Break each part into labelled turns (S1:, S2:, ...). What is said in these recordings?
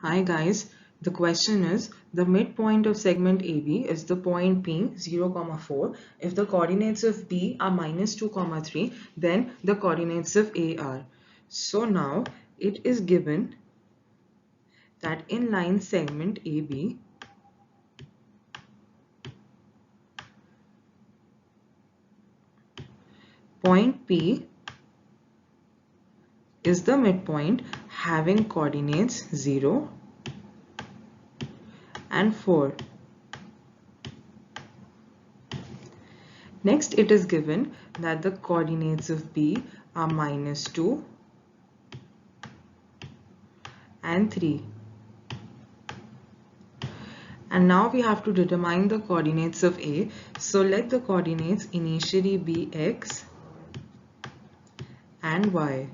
S1: Hi guys, the question is the midpoint of segment AB is the point P 0, 4. If the coordinates of B are -2, 3, then the coordinates of A are. So now it is given that in line segment AB, point P is the midpoint having coordinates 0 and 4. Next, it is given that the coordinates of B are -2 and 3. And now we have to determine the coordinates of A. So let the coordinates initially be X and Y.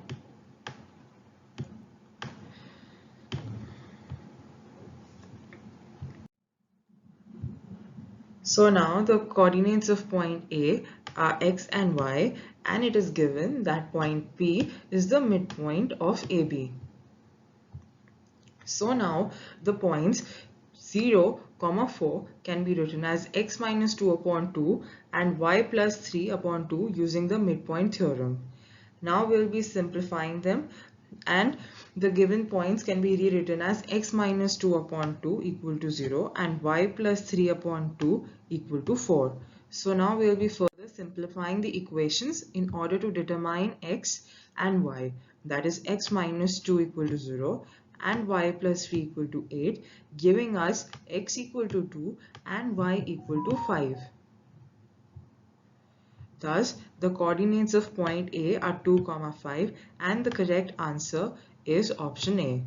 S1: So now the coordinates of point A are X and Y, and it is given that point P is the midpoint of AB. So now the points 0, 4 can be written as x minus 2 upon 2 and y plus 3 upon 2 using the midpoint theorem. Now we'll be simplifying them, and the given points can be rewritten as x minus 2 upon 2 equal to 0 and y plus 3 upon 2 equal to 4. So now we'll be further simplifying the equations in order to determine x and y. That is x minus 2 equal to 0 and y plus 3 equal to 8, giving us x equal to 2 and y equal to 5. Thus, the coordinates of point A are 2, 5, and the correct answer is option A.